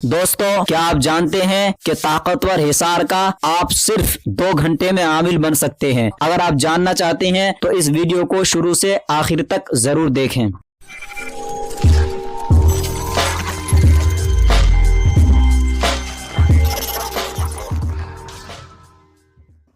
दोस्तों, क्या आप जानते हैं कि ताकतवर हिसार का आप सिर्फ 2 घंटे में आमिल बन सकते हैं। अगर आप जानना चाहते हैं तो इस वीडियो को शुरू से आखिर तक जरूर देखें।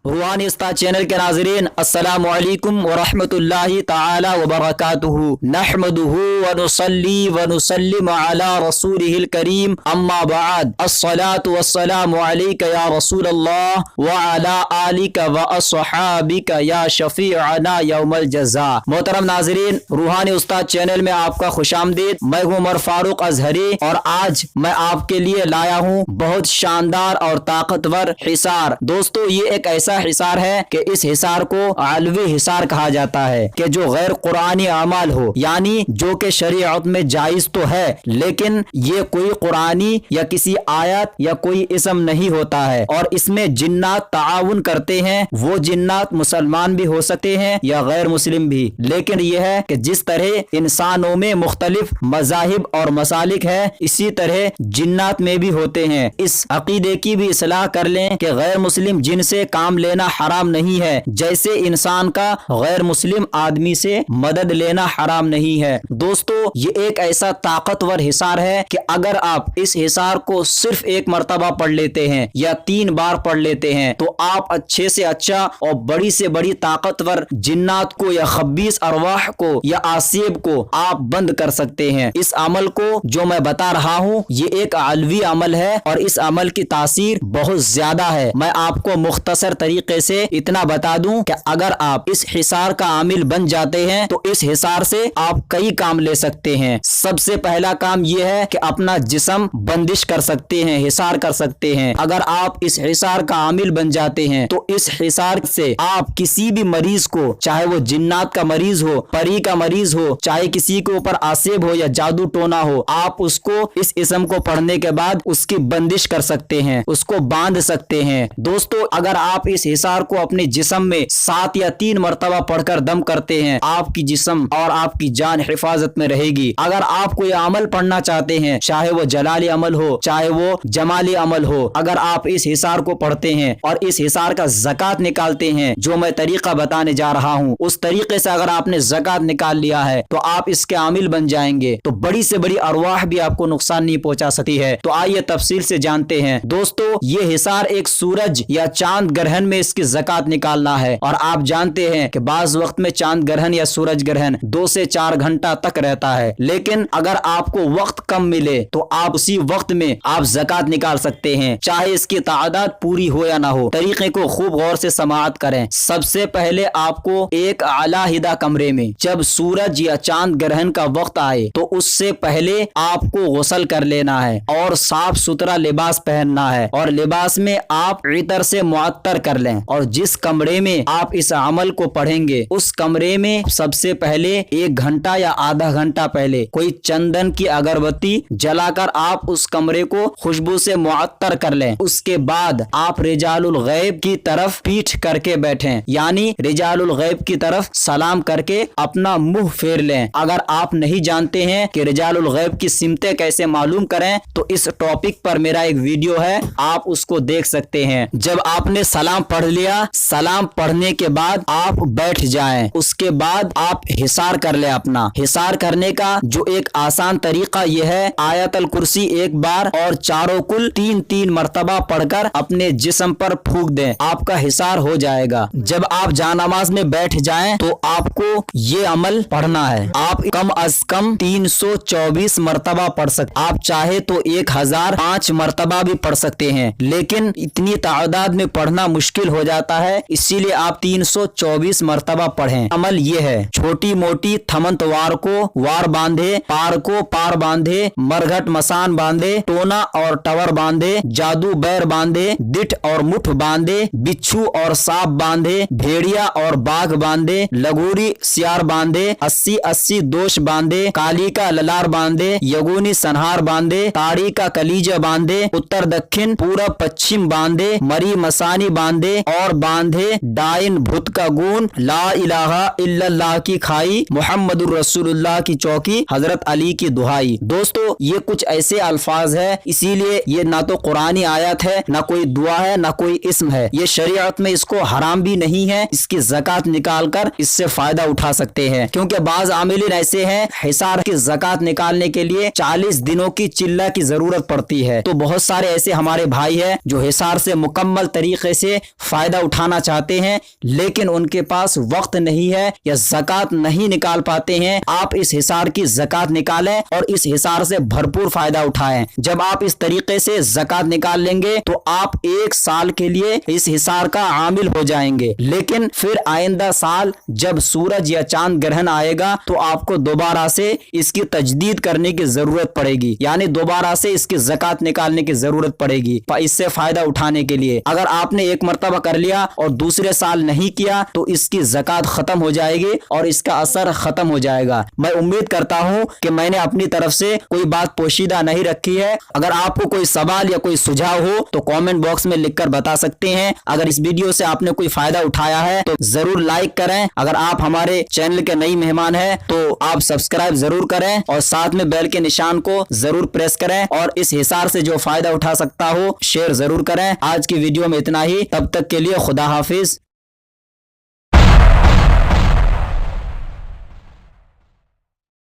रूहानी उस्ताद चैनल के नाज़रीन, अस्सलामु अलैकुम व रहमतुल्लाहि ताला व बरकातुहू। नहमदुहू व नुसल्ली व नुसल्लिमु अला रसूलिहिल करीम, अम्मा बअद। अस्सलातु वस्सलामु अलैका या रसूलल्लाह व अला आलिका व अस्हाबिका या शफीअना यौमल जज़ा। मोहतरम नाज़रीन, रूहानी उस्ताद चैनल में आपका खुशामदीद। मैं हूँ उमर फारूक अजहरी और आज मैं आपके लिए लाया हूँ बहुत शानदार और ताकतवर हिसार। दोस्तों, ये एक ऐसा हिसार है कि इस हिसार को अलवी हिसार कहा जाता है कि जो गैर कुरानी अमाल हो, यानी जो कि शरीयत में जायज तो है लेकिन ये कोई कुरानी या किसी आयत या कोई इसम नहीं होता है और इसमें जिन्नात ताउन करते हैं। वो जिन्नात मुसलमान भी हो सकते हैं या गैर मुस्लिम भी, लेकिन यह है कि जिस तरह इंसानों में मुख्तलिफ मज़ाहिब और मसालिक है, इसी तरह जिन्नात में भी होते हैं। इस अकीदे की भी इस्लाह कर लें कि गैर मुस्लिम जिन से काम लेना हराम नहीं है, जैसे इंसान का गैर मुस्लिम आदमी से मदद लेना हराम नहीं है। दोस्तों, ये एक ऐसा ताकतवर हिसार है कि अगर आप इस हिसार को सिर्फ एक मर्तबा पढ़ लेते हैं या 3 बार पढ़ लेते हैं तो आप अच्छे से अच्छा और बड़ी से बड़ी ताकतवर जिन्नात को या खब्बीस अरवाह को या आसीब को आप बंद कर सकते हैं। इस अमल को जो मैं बता रहा हूँ ये एक अलवी अमल है और इस अमल की तासीर बहुत ज्यादा है। मैं आपको मुख्तसर तरीके से इतना बता दूं कि अगर आप इस हिसार का आमिल बन जाते हैं तो इस हिसार से आप कई काम ले सकते हैं। सबसे पहला काम यह है कि अपना जिस्म बंदिश कर सकते हैं, हिसार कर सकते हैं। अगर आप इस हिसार का आमिल बन जाते हैं तो इस हिसार से आप किसी भी मरीज को, चाहे वो जिन्नात का मरीज हो, परी का मरीज हो, चाहे किसी के ऊपर आसेब हो या जादू टोना हो, आप उसको इस इसम को पढ़ने के बाद उसकी बंदिश कर सकते हैं, उसको बांध सकते हैं। दोस्तों, अगर आप इस हिसार को अपने जिस्म में 7 या 3 मर्तबा पढ़कर दम करते हैं, आपकी जिस्म और आपकी जान हिफाजत में रहेगी। अगर आप कोई अमल पढ़ना चाहते हैं, चाहे वो जलाली अमल हो चाहे वो जमाली अमल हो, अगर आप इस हिसार को पढ़ते हैं और इस हिसार का ज़कात निकालते हैं, जो मैं तरीका बताने जा रहा हूँ, उस तरीके से अगर आपने ज़कात निकाल लिया है तो आप इसके आमिल बन जाएंगे, तो बड़ी से बड़ी अरवाह भी आपको नुकसान नहीं पहुंचा सकती है। तो आइए तफसील से जानते हैं। दोस्तों, ये हिसार एक सूरज या चांद ग्रहण में इसकी ज़कात निकालना है और आप जानते हैं कि बाज़ वक्त में चांद ग्रहण या सूरज ग्रहण 2 से 4 घंटा तक रहता है, लेकिन अगर आपको वक्त कम मिले तो आप उसी वक्त में आप ज़कात निकाल सकते हैं, चाहे इसकी तादाद पूरी हो या ना हो। तरीके को खूब गौर से समाअत करें। सबसे पहले आपको एक अलाहिदा कमरे में जब सूरज या चांद ग्रहण का वक्त आए तो उससे पहले आपको गुस्ल कर लेना है और साफ सुथरा लिबास पहनना है और लिबास में आप इतर से मुअत्तर कर लें और जिस कमरे में आप इस अमल को पढ़ेंगे उस कमरे में सबसे पहले 1 घंटा या आधा घंटा पहले कोई चंदन की अगरबत्ती जलाकर आप उस कमरे को खुशबू से मुअत्तर कर लें। उसके बाद आप रिजालुल गैब की तरफ पीठ करके बैठें, यानी रिजालुल गैब की तरफ सलाम करके अपना मुंह फेर लें। अगर आप नहीं जानते हैं कि रिजालुल गैब की सिमतें कैसे मालूम करें तो इस टॉपिक पर मेरा एक वीडियो है, आप उसको देख सकते हैं। जब आपने सलाम पढ़ लिया, सलाम पढ़ने के बाद आप बैठ जाएं, उसके बाद आप हिसार कर ले। अपना हिसार करने का जो एक आसान तरीका यह है, आयतल कुर्सी 1 बार और चारों कुल 3-3 मर्तबा पढ़कर अपने जिस्म पर फूंक दें, आपका हिसार हो जाएगा। जब आप जानमाज में बैठ जाएं तो आपको ये अमल पढ़ना है। आप कम अज कम 324 मर्तबा पढ़ सकते, आप चाहे तो 1005 मर्तबा भी पढ़ सकते हैं, लेकिन इतनी तादाद में पढ़ना मुश्किल हो जाता है, इसीलिए आप 324 मर्तबा पढ़ें। अमल ये है, छोटी मोटी थमंत वार को वार बांधे, पार को पार बांधे, मरघट मसान बांधे, टोना और टवर बांधे, जादू बैर बांधे, दिठ और मुठ बांधे, बिच्छू और सांप बांधे, भेड़िया और बाघ बांधे, लगोरी सियार बांधे, 80-80 दोष बांधे, काली का ललार बांधे, यगुनी सनहार बांधे, ताड़ी का कलीजा बांधे, उत्तर दक्षिण पूरब पश्चिम बांधे, मरी मसानी बांधे और बांधे डाइन भूत का गुण, ला इलाहा इल्लल्लाह की खाई, मुहम्मदुर रसूलुल्लाह की चौकी, हजरत अली की दुहाई। दोस्तों ये कुछ ऐसे अल्फाज है, इसीलिए ये ना तो कुरानी आयत है, ना कोई दुआ है, ना कोई इस्म है। ये शरीयत में इसको हराम भी नहीं है, इसकी ज़कात निकाल कर इससे फायदा उठा सकते हैं। क्योंकि बाज आमिलीन ऐसे हैं, हिसार की ज़कात निकालने के लिए 40 दिनों की चिल्ला की जरूरत पड़ती है। तो बहुत सारे ऐसे हमारे भाई हैं जो हिसार से मुकम्मल तरीके से फायदा उठाना चाहते हैं, लेकिन उनके पास वक्त नहीं है या ज़कात नहीं निकाल पाते हैं। आप इस हिसार की ज़कात निकालें और इस हिसार से भरपूर फायदा उठाएं। जब आप इस तरीके से ज़कात निकाल लेंगे तो आप 1 साल के लिए इस हिसार का आमिल हो जाएंगे। लेकिन फिर आइंदा साल जब सूरज या चांद ग्रहण आएगा तो आपको दोबारा से इसकी तजदीद करने की जरूरत पड़ेगी, यानी दोबारा से इसकी ज़कात निकालने की जरूरत पड़ेगी इससे फायदा उठाने के लिए। अगर आपने एक मर्तबा कर लिया और दूसरे साल नहीं किया तो इसकी ज़कात खत्म हो जाएगी और इसका असर खत्म हो जाएगा। मैं उम्मीद करता हूं कि मैंने अपनी तरफ से कोई बात पोशीदा नहीं रखी है। अगर आपको कोई सवाल या कोई सुझाव हो तो कमेंट बॉक्स में लिखकर बता सकते हैं। अगर इस वीडियो से आपने कोई फायदा उठाया है तो जरूर लाइक करें। अगर आप हमारे चैनल के नई मेहमान हैं तो आप सब्सक्राइब जरूर करें और साथ में बेल के निशान को जरूर प्रेस करें और इस हिसार से जो फायदा उठा सकता हो शेयर जरूर करें। आज की वीडियो में इतना ही, तब तक के लिए खुदा हाफिज।